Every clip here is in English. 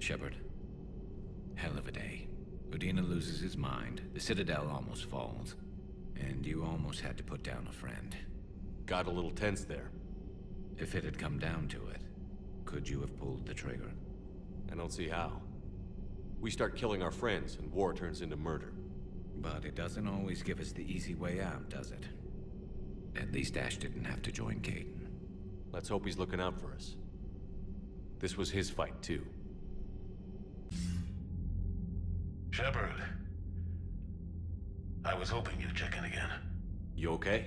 Shepard, hell of a day. Udina loses his mind, the Citadel almost falls, and you almost had to put down a friend. Got a little tense there. If it had come down to it, could you have pulled the trigger? I don't see how. We start killing our friends, and war turns into murder. But it doesn't always give us the easy way out, does it? At least Ash didn't have to join Caden. Let's hope he's looking out for us. This was his fight, too. Shepard. I was hoping you'd check in again. You okay?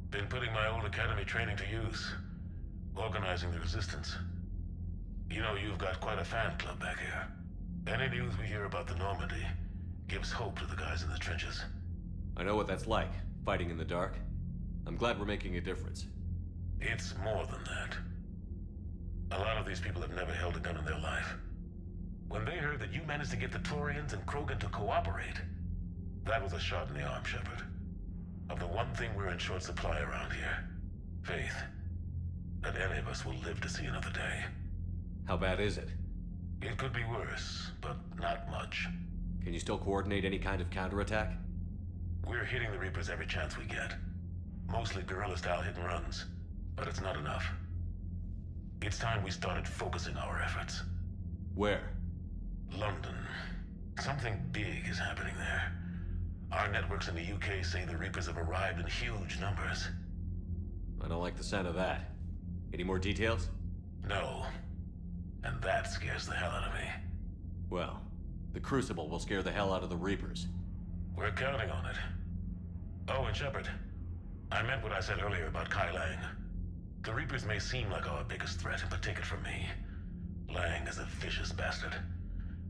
Been putting my old academy training to use. Organizing the resistance. You know, you've got quite a fan club back here. Any news we hear about the Normandy gives hope to the guys in the trenches. I know what that's like, fighting in the dark. I'm glad we're making a difference. It's more than that. A lot of these people have never held a gun in their life. When they heard that you managed to get the Turians and Krogan to cooperate, that was a shot in the arm, Shepard. Of the one thing we're in short supply around here, faith. That any of us will live to see another day. How bad is it? It could be worse, but not much. Can you still coordinate any kind of counterattack? We're hitting the Reapers every chance we get. Mostly guerrilla-style hit-and-runs, but it's not enough. It's time we started focusing our efforts. Where? London. Something big is happening there. Our networks in the UK say the Reapers have arrived in huge numbers. I don't like the sound of that. Any more details? No. And that scares the hell out of me. Well, the Crucible will scare the hell out of the Reapers. We're counting on it. Oh, and Shepard, I meant what I said earlier about Kai Lang. The Reapers may seem like our biggest threat, but take it from me. Lang is a vicious bastard.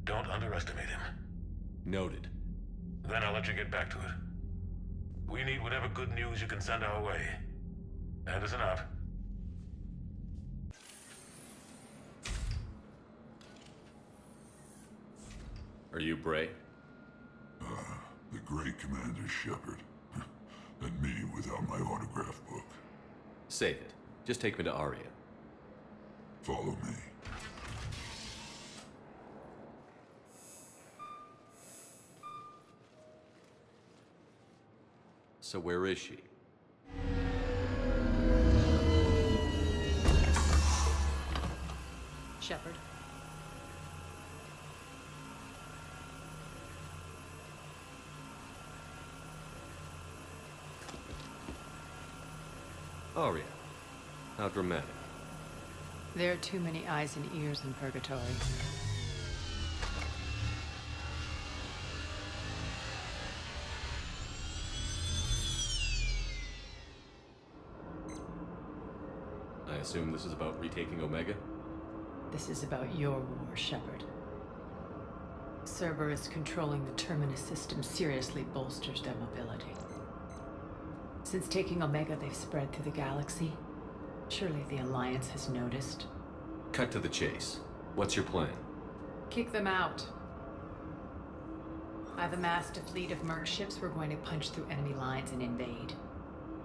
Don't underestimate him. Noted. Then I'll let you get back to it. We need whatever good news you can send our way. Anderson out. Are you Bray? The great Commander Shepard. And me without my autograph book. Save it. Just take me to Aria. Follow me. So where is she? Shepard. Aria. How dramatic. There are too many eyes and ears in Purgatory. I assume this is about retaking Omega? This is about your war, Shepard. Cerberus controlling the Terminus system seriously bolsters their mobility. Since taking Omega, they've spread through the galaxy. Surely the Alliance has noticed. Cut to the chase. What's your plan? Kick them out. I've amassed a fleet of merc ships. We're going to punch through enemy lines and invade.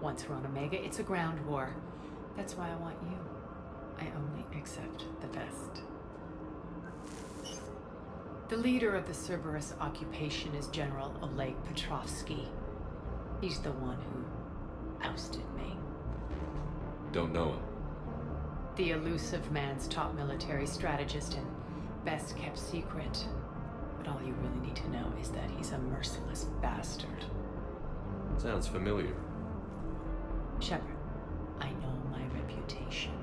Once we're on Omega, it's a ground war. That's why I want you. I only accept the best. The leader of the Cerberus occupation is General Oleg Petrovsky. He's the one who ousted me. Don't know him. The elusive man's top military strategist and best kept secret. But all you really need to know is that he's a merciless bastard. Sounds familiar. Shepard, I know my reputation.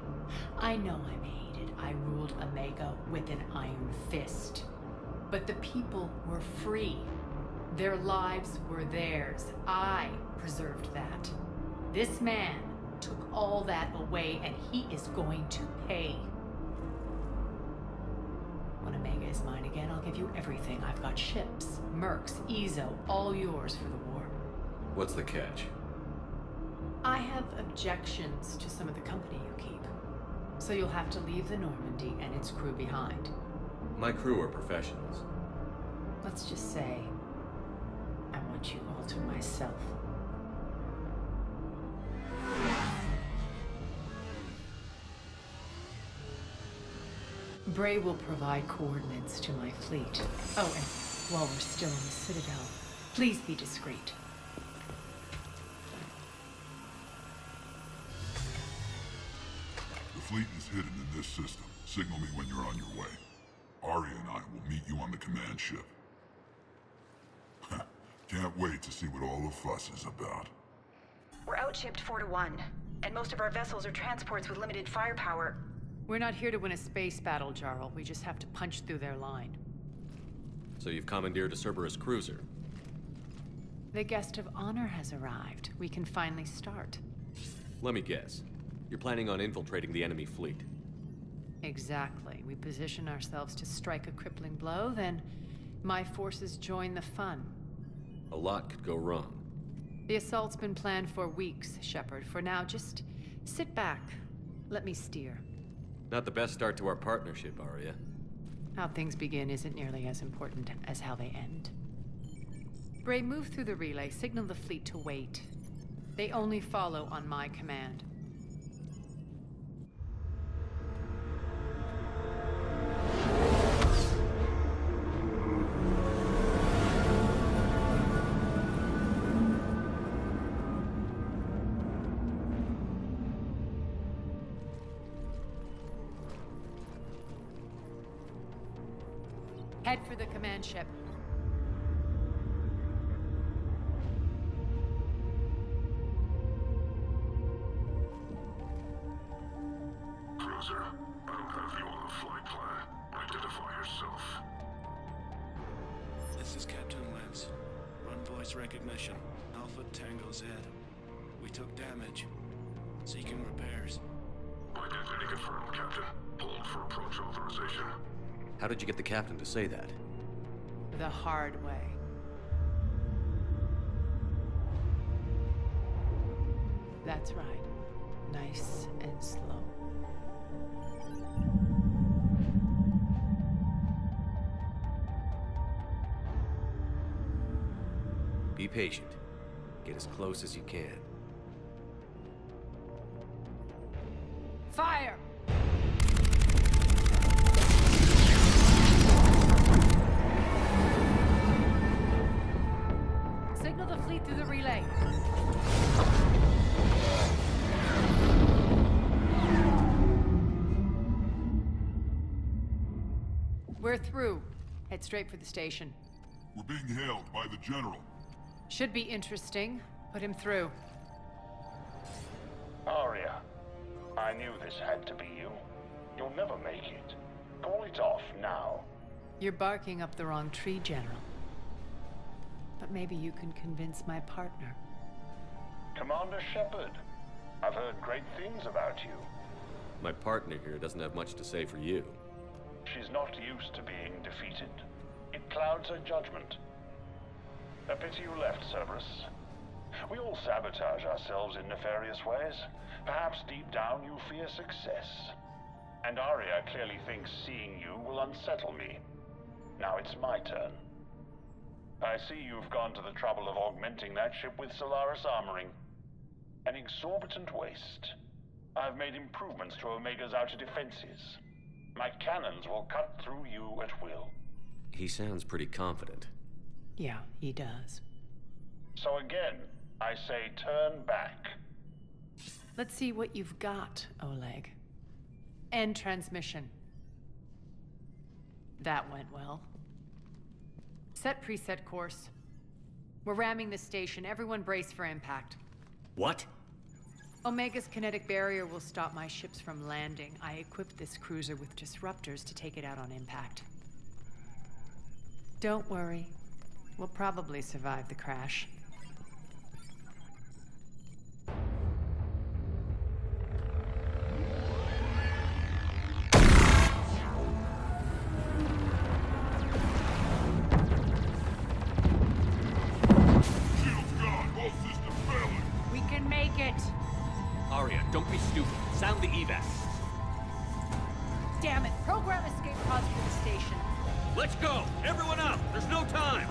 I know I'm hated. I ruled Omega with an iron fist. But the people were free. Their lives were theirs. I preserved that. This man took all that away, and he is going to pay. When Omega is mine again, I'll give you everything. I've got ships, mercs, Ezo, all yours for the war. What's the catch? I have objections to some of the company you keep. So you'll have to leave the Normandy and its crew behind. My crew are professionals. Let's just say, I want you all to myself. Bray will provide coordinates to my fleet. Oh, and while we're still in the Citadel, please be discreet. The fleet is hidden in this system. Signal me when you're on your way. Arya and I will meet you on the command ship. Can't wait to see what all the fuss is about. We're outshipped 4-1, and most of our vessels are transports with limited firepower. We're not here to win a space battle, Jarl. We just have to punch through their line. So you've commandeered a Cerberus cruiser. The guest of honor has arrived. We can finally start. Let me guess. You're planning on infiltrating the enemy fleet. Exactly. We position ourselves to strike a crippling blow, then my forces join the fun. A lot could go wrong. The assault's been planned for weeks, Shepard. For now, just sit back. Let me steer. Not the best start to our partnership, Arya. How things begin isn't nearly as important as how they end. Bray, move through the relay. Signal the fleet to wait. They only follow on my command. Head for the command ship. Cruiser, I don't have you on the flight plan. Identify yourself. This is Captain Lance. Run voice recognition. Alpha Tango Z. We took damage. Seeking repairs. Identity confirmed, Captain. Hold for approach authorization. How did you get the captain to say that? The hard way. That's right. Nice and slow. Be patient. Get as close as you can. Fire! Signal the fleet through the relay. We're through. Head straight for the station. We're being hailed by the General. Should be interesting. Put him through. Arya, I knew this had to be you. You'll never make it. Call it off now. You're barking up the wrong tree, General. But maybe you can convince my partner. Commander Shepard, I've heard great things about you. My partner here doesn't have much to say for you. She's not used to being defeated. It clouds her judgment. A pity you left, Cerberus. We all sabotage ourselves in nefarious ways. Perhaps deep down you fear success. And Arya clearly thinks seeing you will unsettle me. Now it's my turn. I see you've gone to the trouble of augmenting that ship with Solaris armoring. An exorbitant waste. I've made improvements to Omega's outer defenses. My cannons will cut through you at will. He sounds pretty confident. Yeah, he does. So again, I say turn back. Let's see what you've got, Oleg. End transmission. That went well. Set preset course. We're ramming the station. Everyone brace for impact. What? Omega's kinetic barrier will stop my ships from landing. I equipped this cruiser with disruptors to take it out on impact. Don't worry. We'll probably survive the crash. Shield's gone. All systems failing. We can make it! Arya, don't be stupid. Sound the evac. Damn it! Program escape pods for the station. Let's go! Everyone up! There's no time!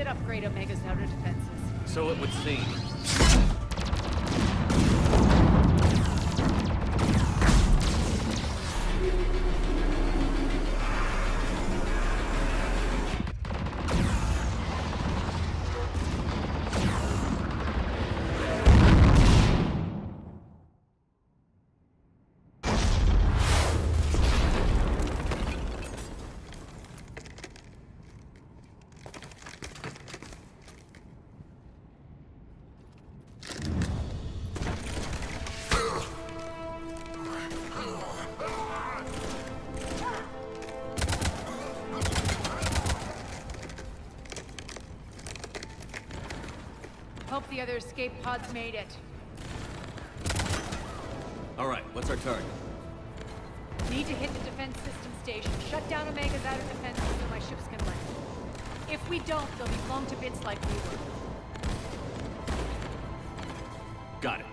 should upgrade Omega's outer defenses. So it would seem. Hope the other escape pods made it. All right, what's our target? Need to hit the defense system station. Shut down Omega's outer defenses so my ships can land. If we don't, they'll be blown to bits like we were. Got it.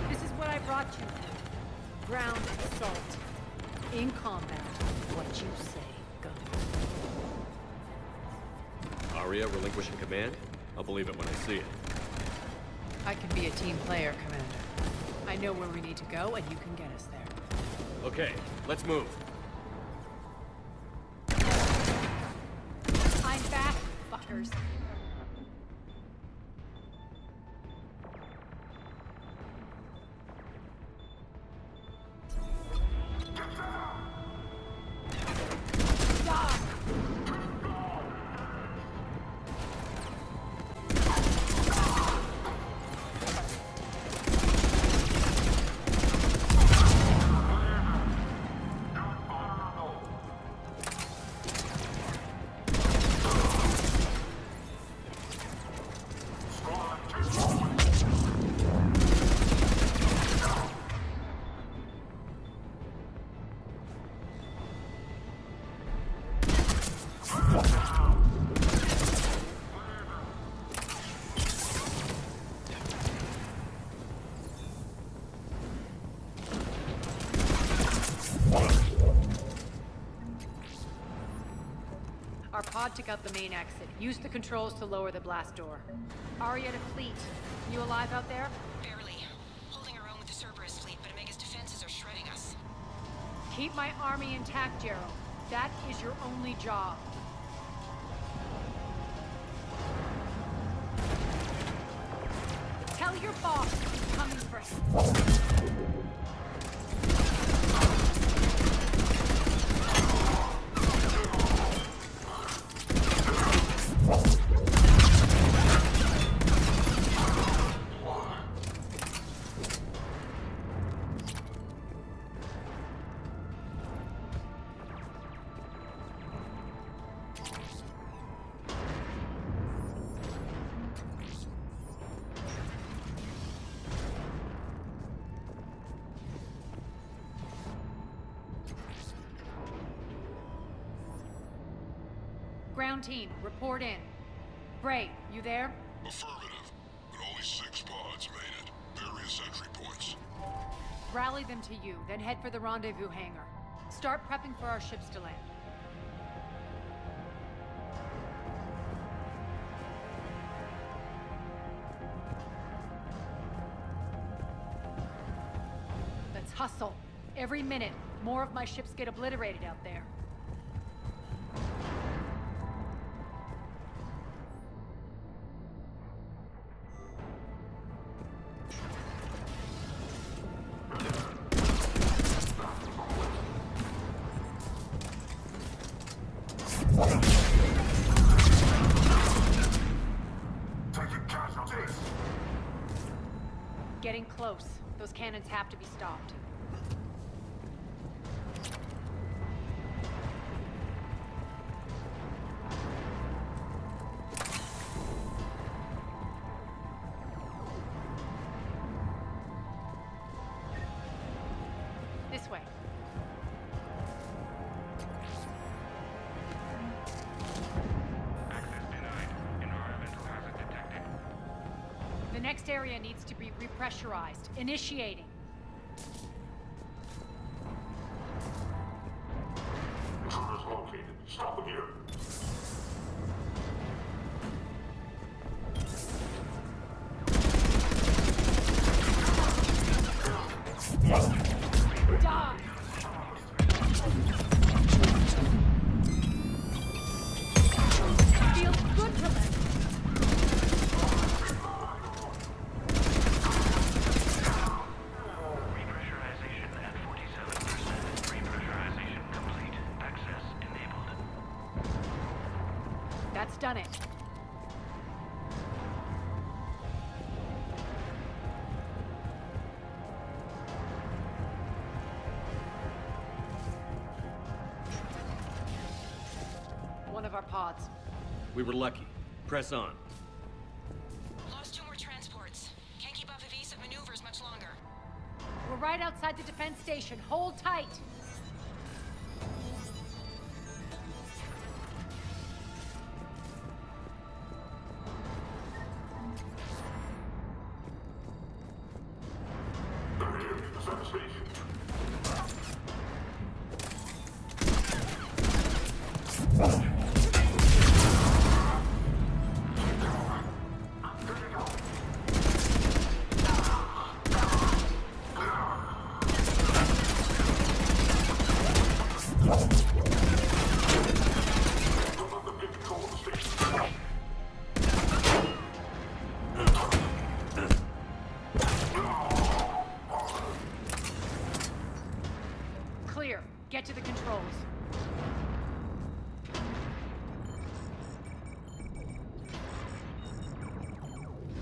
This is what I brought you for. Ground assault. In combat, what you say goes. Aria relinquishing command? I'll believe it when I see it. I can be a team player, Commander. I know where we need to go, and you can get us there. Okay, let's move. I'm back, fuckers. Our pod took out the main exit. Use the controls to lower the blast door. Aria to fleet. You alive out there? Barely. Holding our own with the Cerberus fleet, but Omega's defenses are shredding us. Keep my army intact, Gerald. That is your only job. Tell your boss I'm coming for him. Ground team, report in. Bray, you there? Affirmative, but only 6 pods made it. Various entry points. Rally them to you, then head for the rendezvous hangar. Start prepping for our ships to land. Let's hustle. Every minute, more of my ships get obliterated out there. Getting close. Those cannons have to be stopped. This way. Next area needs to be repressurized. Initiating. Intruders located. Stop them here. Die! Feels good to let. Repressurization at 47%. Repressurization complete. Access enabled. That's done it. One of our pods. We were lucky. Press on. Lost 2 more transports. Can't keep up evasive maneuvers much longer. We're right outside the defense station. Hold tight. They're here. Defense station. Don't let them get control of the station. Clear. Get to the controls.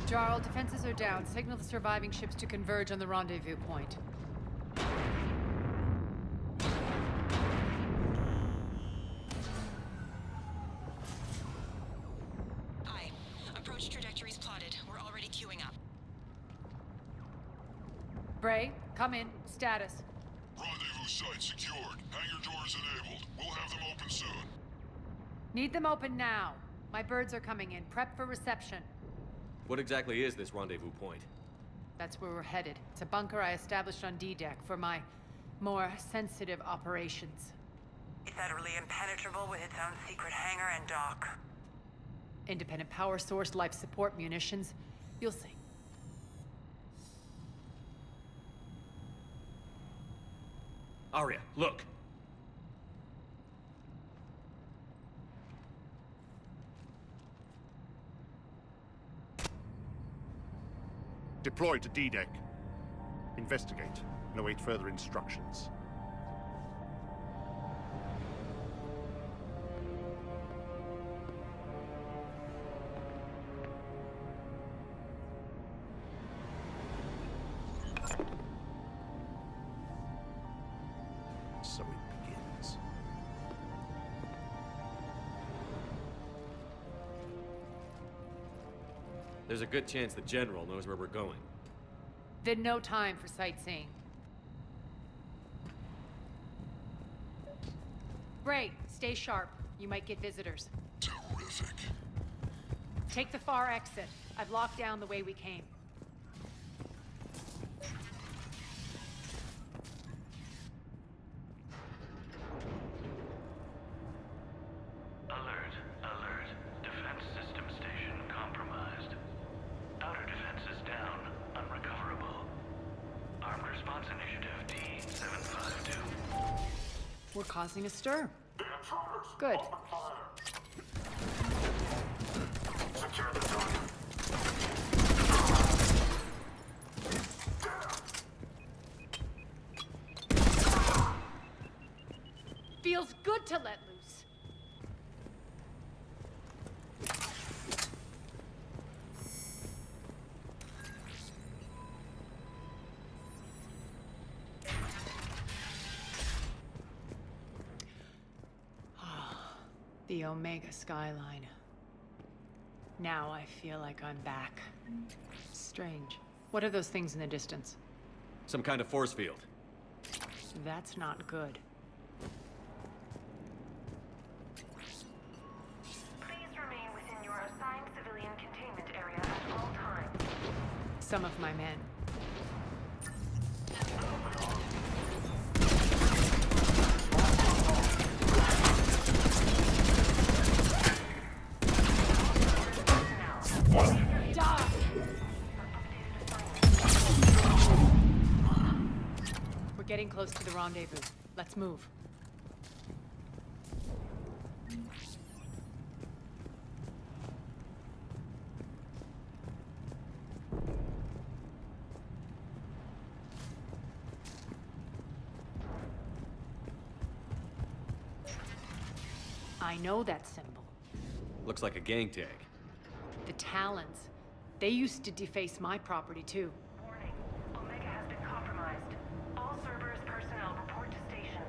Jarl, defenses are down. Signal the surviving ships to converge on the rendezvous point. Aye. Approach trajectories plotted. We're already queuing up. Bray, come in. Status. Rendezvous site secured. Hangar doors enabled. We'll have them open soon. Need them open now. My birds are coming in. Prep for reception. What exactly is this rendezvous point? That's where we're headed. It's a bunker I established on D-Deck for my more sensitive operations. It's utterly impenetrable with its own secret hangar and dock. Independent power source, life support, munitions. You'll see. Arya, look! Deploy to D-Deck. Investigate and await further instructions. So it begins. There's a good chance the General knows where we're going. Then no time for sightseeing. Bray, stay sharp. You might get visitors. Terrific. Take the far exit. I've locked down the way we came. Alert, alert. Defense system station compromised. Outer defenses down, unrecoverable. Armed response initiative T-752. We're causing a stir. The intruders. Good. Open fire. Secure the target. Feels good to let loose. The Omega skyline. Now I feel like I'm back. Strange. What are those things in the distance? Some kind of force field. That's not good. Please remain within your assigned civilian containment area at all times. some of my men. We're getting close to the rendezvous. Let's move. I know that symbol. Looks like a gang tag. The Talons. They used to deface my property, too. Warning. Omega has been compromised. All Cerberus personnel report to stations.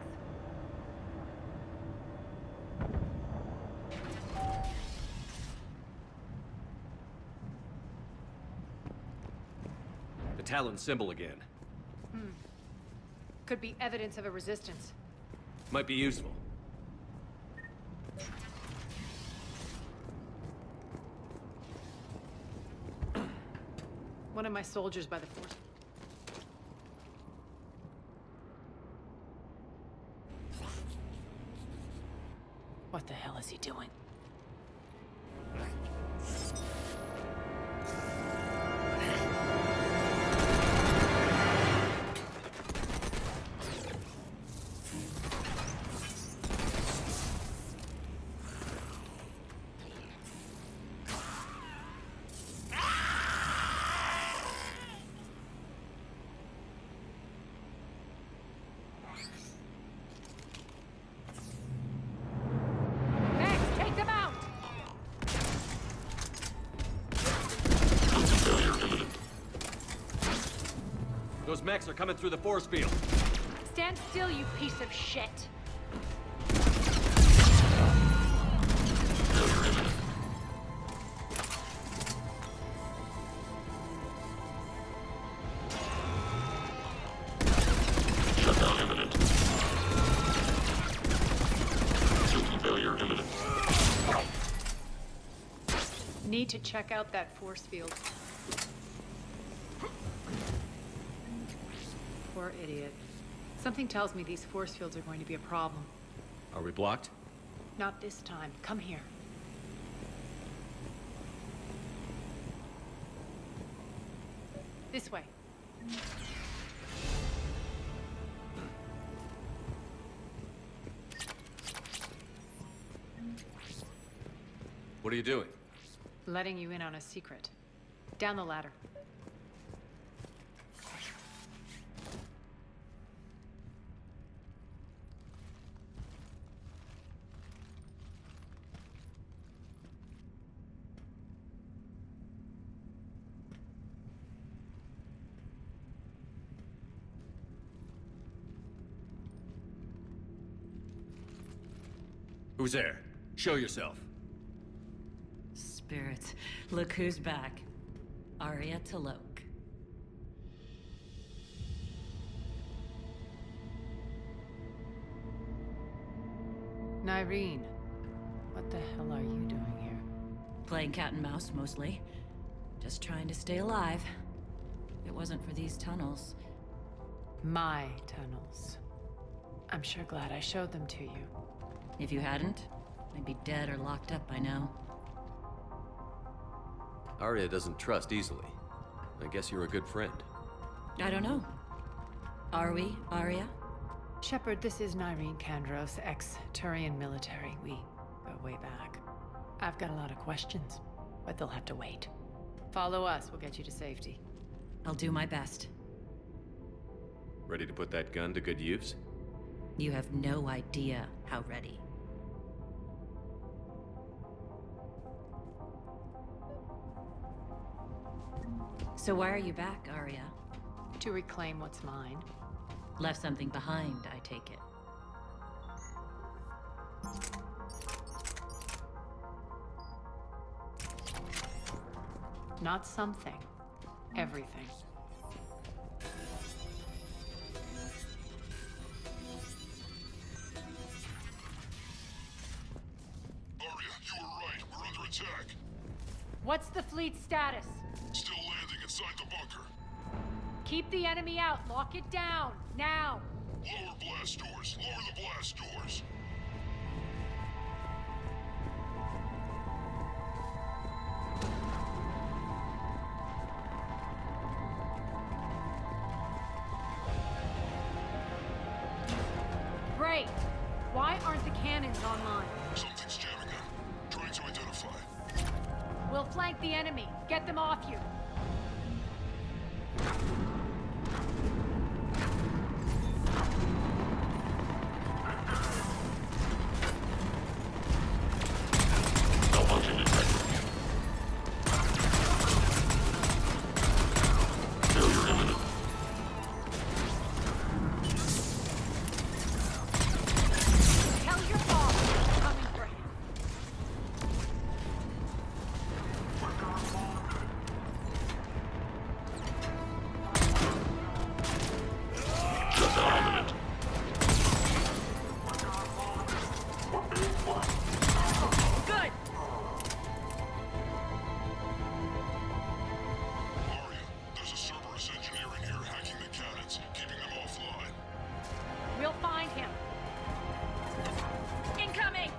The Talon symbol again. Could be evidence of a resistance. Might be useful. One of my soldiers by the force. What the hell is he doing? Those mechs are coming through the force field. Stand still, you piece of shit! Shutdown imminent. System failure imminent. Need to check out that force field. Poor idiot. Something tells me these force fields are going to be a problem. Are we blocked? Not this time. Come here. This way. What are you doing? Letting you in on a secret. Down the ladder. Who's there? Show yourself. Spirits, look who's back. Arya Talok. Nyreen, what the hell are you doing here? Playing cat and mouse, mostly. Just trying to stay alive. If it wasn't for these tunnels. My tunnels. I'm sure glad I showed them to you. If you hadn't, I'd be dead or locked up by now. Arya doesn't trust easily. I guess you're a good friend. I don't know. Are we, Arya? Shepard, this is Nyreen Kandros, ex-Turian military. We go way back. I've got a lot of questions, but they'll have to wait. Follow us, we'll get you to safety. I'll do my best. Ready to put that gun to good use? You have no idea how ready. So why are you back, Arya? To reclaim what's mine. Left something behind, I take it. Not something. Everything. Arya, you were right. We're under attack. What's the fleet status? Still landing inside the bunker. Keep the enemy out. Lock it down. Now. Lower blast doors. Lower the blast doors. Great. Why aren't the cannons online? Something's jamming them. Trying to identify. We'll flank the enemy. Get them off you. Tell your boss we're coming for him. Good. Aria, there's a Cerberus engineer in here hacking the cannons, keeping them offline. We'll find him. Incoming!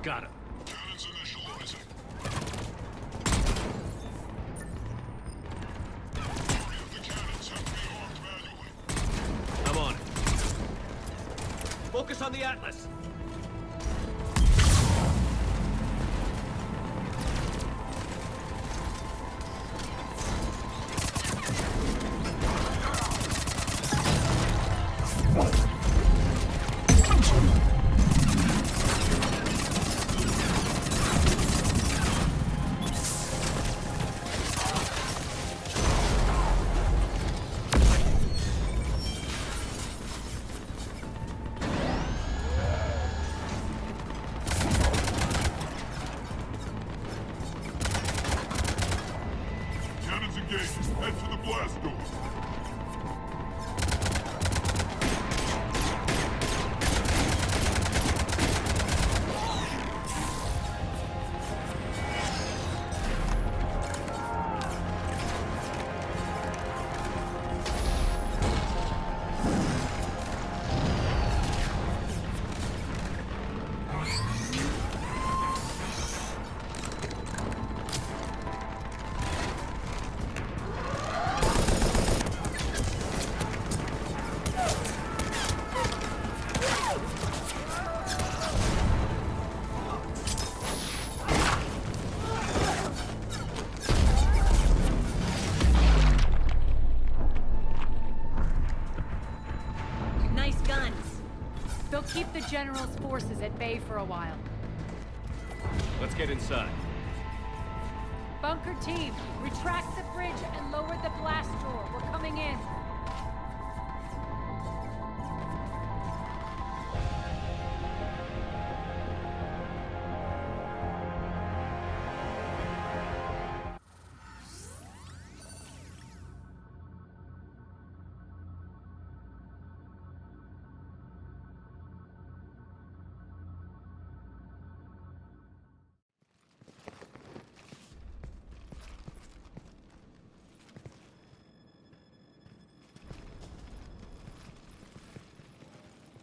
Got him. Cannons initializing. Aria, the cannons have to be armed manually. I'm on it. Focus on the Atlas. Cannons engaged. Head to the blast door. Nice guns. They'll keep the General's forces at bay for a while. Let's get inside. Bunker team, retract the bridge and lower the blast door. We're coming in.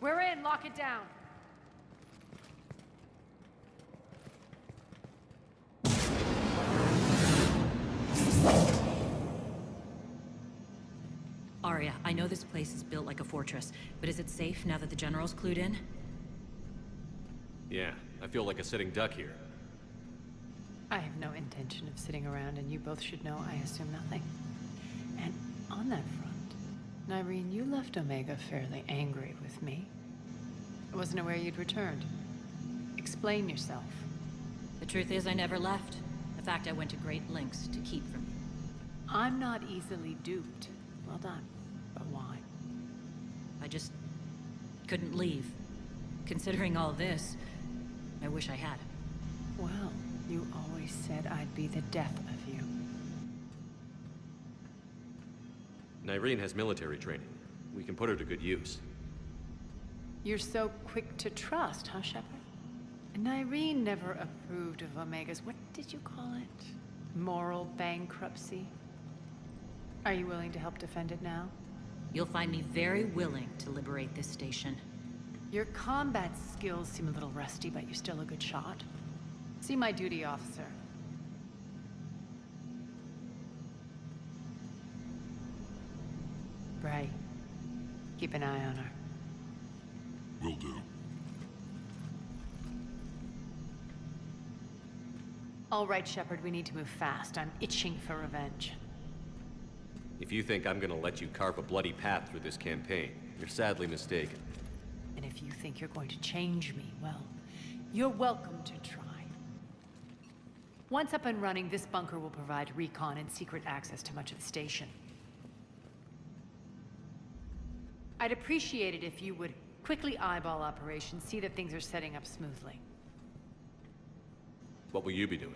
We're in. Lock it down. Arya, I know this place is built like a fortress, but is it safe now that the General's clued in? Yeah, I feel like a sitting duck here. I have no intention of sitting around, and you both should know I assume nothing. And on that front, Nyreen, you left Omega fairly angry with me. I wasn't aware you'd returned. Explain yourself. The truth is, I never left. In fact, I went to great lengths to keep from you. I'm not easily duped. Well done. But why? I just couldn't leave. Considering all this, I wish I had. Well, you always said I'd be the death of you. Nyreen has military training. We can put her to good use. You're so quick to trust, huh, Shepard? Nyreen never approved of Omega's, what did you call it? Moral bankruptcy? Are you willing to help defend it now? You'll find me very willing to liberate this station. Your combat skills seem a little rusty, but you're still a good shot. See my duty officer. Bray, keep an eye on her. Will do. All right, Shepard, we need to move fast. I'm itching for revenge. If you think I'm gonna let you carve a bloody path through this campaign, you're sadly mistaken. And if you think you're going to change me, well, you're welcome to try. Once up and running, this bunker will provide recon and secret access to much of the station. I'd appreciate it if you would quickly eyeball operations, see that things are setting up smoothly. What will you be doing?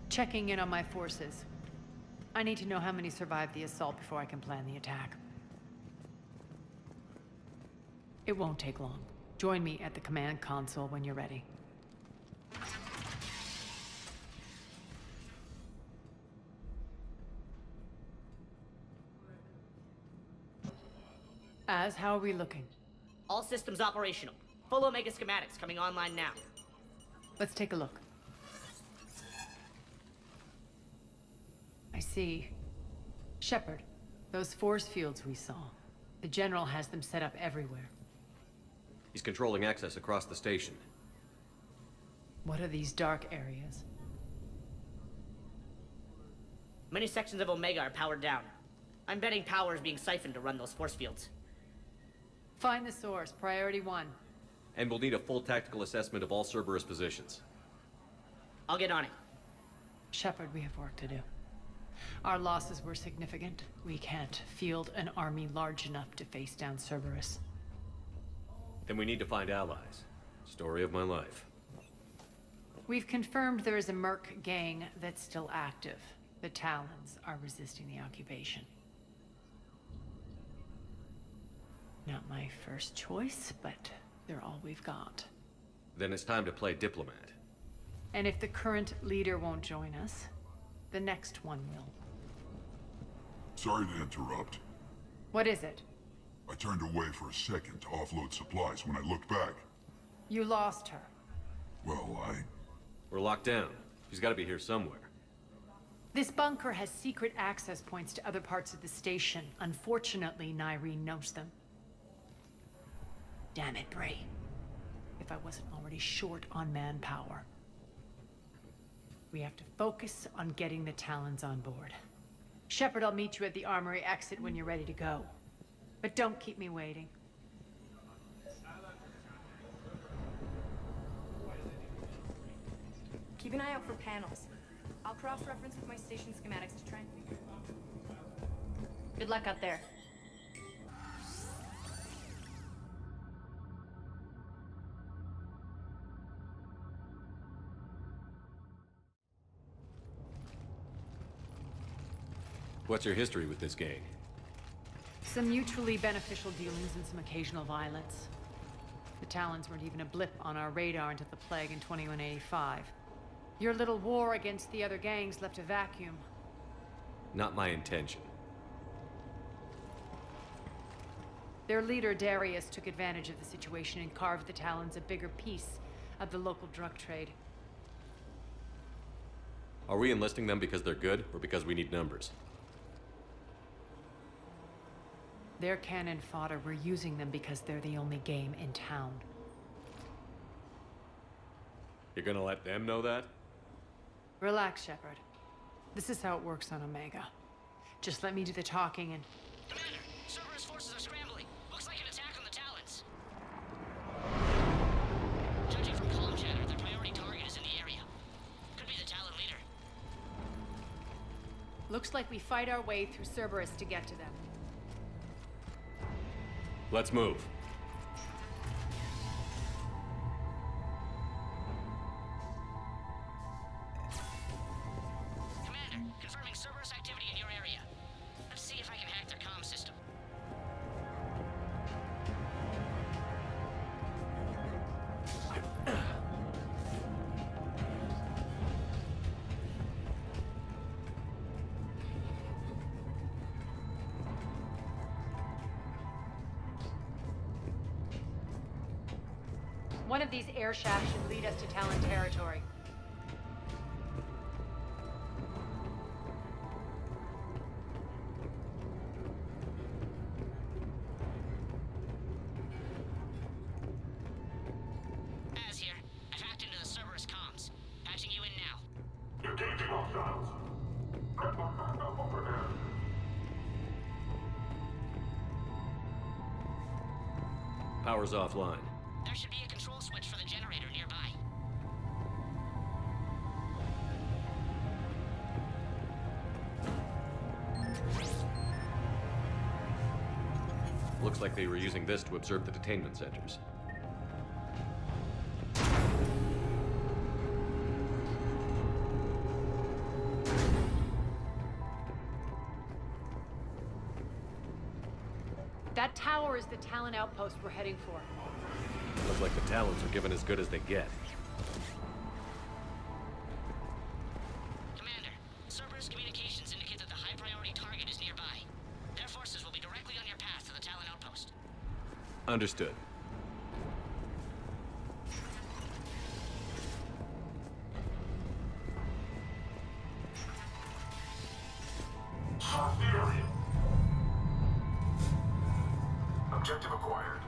Checking in on my forces. I need to know how many survived the assault before I can plan the attack. It won't take long. Join me at the command console when you're ready. How are we looking? All systems operational. Full Omega schematics coming online now. Let's take a look. I see. Shepard, those force fields we saw. The General has them set up everywhere. He's controlling access across the station. What are these dark areas? Many sections of Omega are powered down. I'm betting power is being siphoned to run those force fields. Find the source, priority 1. And we'll need a full tactical assessment of all Cerberus positions. I'll get on it. Shepard, we have work to do. Our losses were significant. We can't field an army large enough to face down Cerberus. Then we need to find allies. Story of my life. We've confirmed there is a Merc gang that's still active. The Talons are resisting the occupation. Not my first choice, but they're all we've got. Then it's time to play diplomat. And if the current leader won't join us, the next one will. Sorry to interrupt. What is it? I turned away for a second to offload supplies. When I looked back... You lost her. Well, We're locked down. She's gotta be here somewhere. This bunker has secret access points to other parts of the station. Unfortunately, Nyreen knows them. Damn it, Bray. If I wasn't already short on manpower. We have to focus on getting the Talons on board. Shepard, I'll meet you at the armory exit when you're ready to go. But don't keep me waiting. Keep an eye out for panels. I'll cross-reference with my station schematics to try and figure. Good luck out there. What's your history with this gang? Some mutually beneficial dealings and some occasional violence. The Talons weren't even a blip on our radar until the plague in 2185. Your little war against the other gangs left a vacuum. Not my intention. Their leader, Darius, took advantage of the situation and carved the Talons a bigger piece of the local drug trade. Are we enlisting them because they're good, or because we need numbers? They're cannon fodder. We're using them because they're the only game in town. You're gonna let them know that? Relax, Shepard. This is how it works on Omega. Just let me do the talking and... Commander, Cerberus forces are scrambling. Looks like an attack on the Talons. Judging from comm chatter, their priority target is in the area. Could be the Talon leader. Looks like we fight our way through Cerberus to get to them. Let's move. One of these air shafts should lead us to Talon territory. Az here. I've hacked into the Cerberus comms. Patching you in now. Engaging hostiles. Overhead. Power's offline. There should be a control switch for the generator nearby. Looks like they were using this to observe the detainment centers. That tower is the Talon outpost we're heading for. Looks like the Talons are given as good as they get. Commander, Cerberus communications indicate that the high-priority target is nearby. Their forces will be directly on your path to the Talon outpost. Understood. Objective acquired.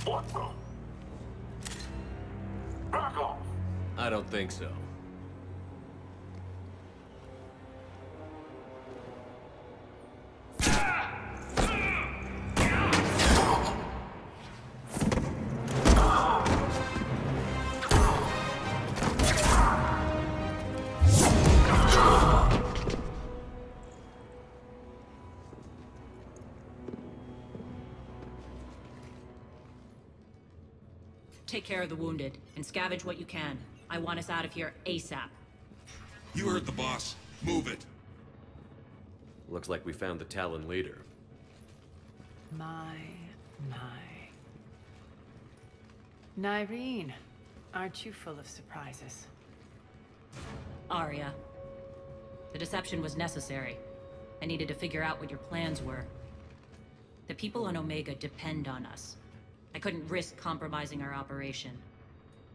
What the? Back off! I don't think so. Take care of the wounded, and scavenge what you can. I want us out of here ASAP. You heard the boss. Move it. Looks like we found the Talon leader. My. Nyreen, aren't you full of surprises? Arya. The deception was necessary. I needed to figure out what your plans were. The people on Omega depend on us. I couldn't risk compromising our operation.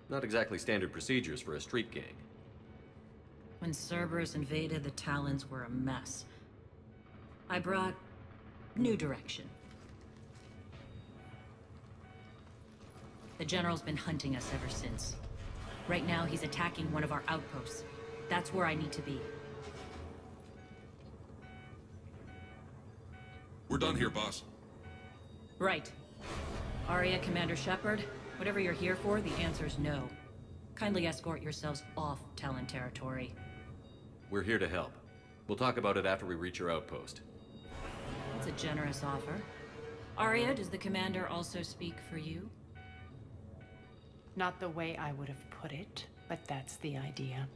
Not exactly standard procedures for a street gang. When Cerberus invaded, the Talons were a mess. I brought new direction. The General's been hunting us ever since. Right now, he's attacking one of our outposts. That's where I need to be. We're done here, boss. Right. Arya, Commander Shepard, whatever you're here for, the answer's no. Kindly escort yourselves off Talon territory. We're here to help. We'll talk about it after we reach your outpost. That's a generous offer. Arya, does the Commander also speak for you? Not the way I would have put it, but that's the idea.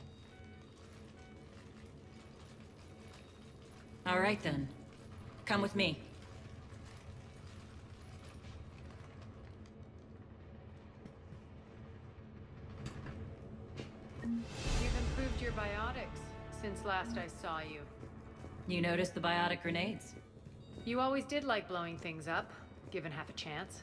All right then. Come with me. You've improved your biotics since last I saw you. You noticed the biotic grenades? You always did like blowing things up, given half a chance.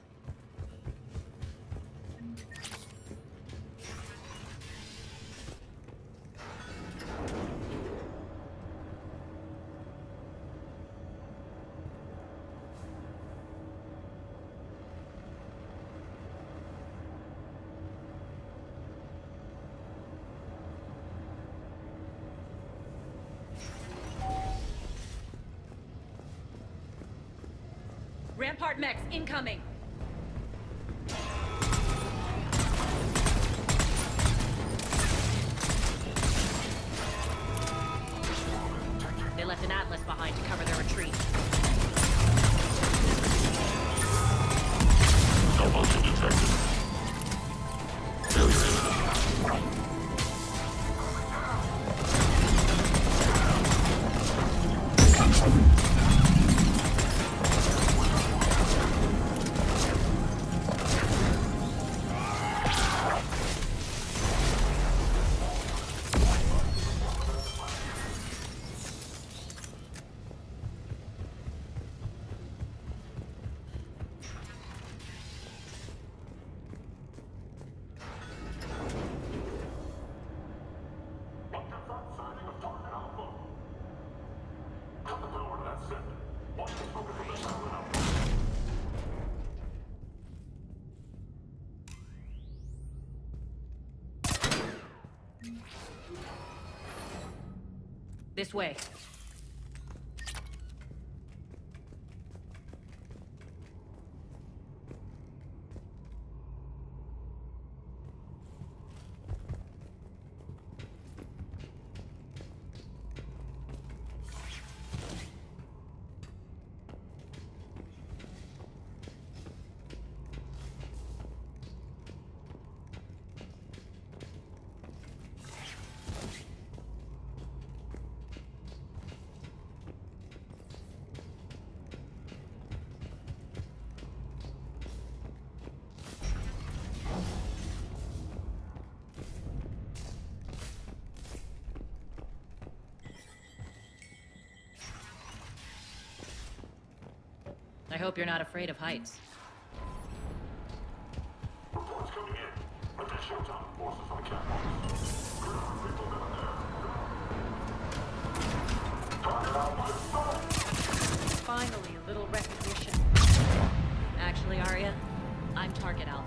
Rampart mechs incoming! They left an Atlas behind to cover their retreat. Almost detected. This way. I hope you're not afraid of heights. Reports coming in. Additional Talon forces on the catwalks. People down there. Target out by the sun. Finally, a little recognition. Actually, Arya, I'm Target Alpha.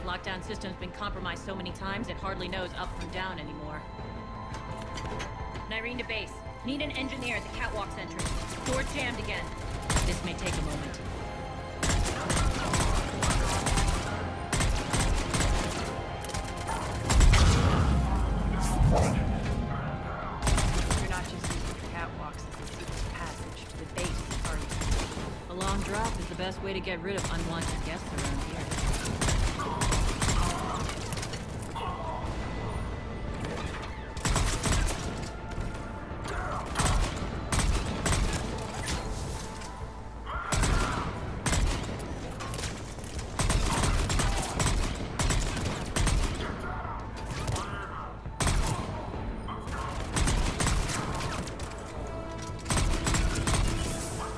Lockdown system's been compromised so many times it hardly knows up from down anymore. Nyrene to base. Need an engineer at the catwalk's entrance. Door's jammed again. This may take a moment. You're not just using the catwalks as a secret passage to the base, are you? A long drop is the best way to get rid of unwanted guests around here.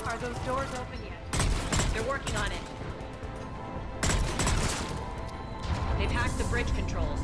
Are those doors open yet? They're working on it. They've hacked the bridge controls.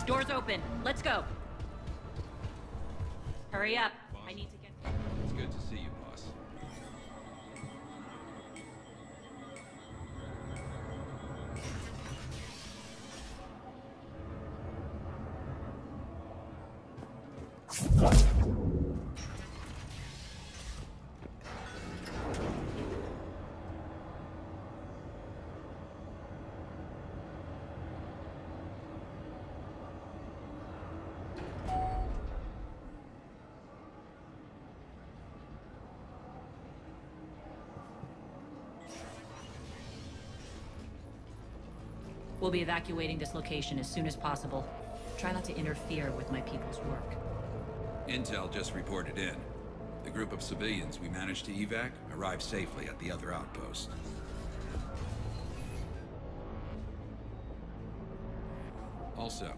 Doors open. Let's go. Hurry up. I need to get... It's good to see you, boss. We'll be evacuating this location as soon as possible. Try not to interfere with my people's work. Intel just reported in. The group of civilians we managed to evac arrived safely at the other outpost. Also,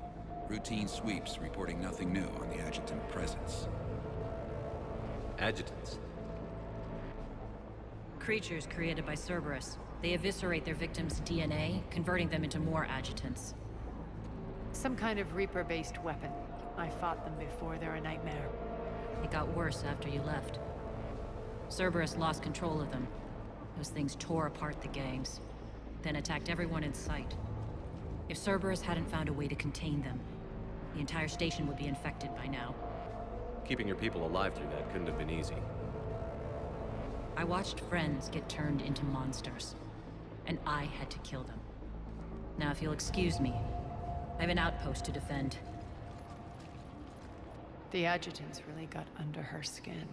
routine sweeps reporting nothing new on the adjutant presence. Adjutants? Creatures created by Cerberus. They eviscerate their victims' DNA, converting them into more adjutants. Some kind of Reaper-based weapon. I fought them before. They're a nightmare. It got worse after you left. Cerberus lost control of them. Those things tore apart the gangs, then attacked everyone in sight. If Cerberus hadn't found a way to contain them, the entire station would be infected by now. Keeping your people alive through that couldn't have been easy. I watched friends get turned into monsters, and I had to kill them. Now, if you'll excuse me, I have an outpost to defend. The adjutants really got under her skin.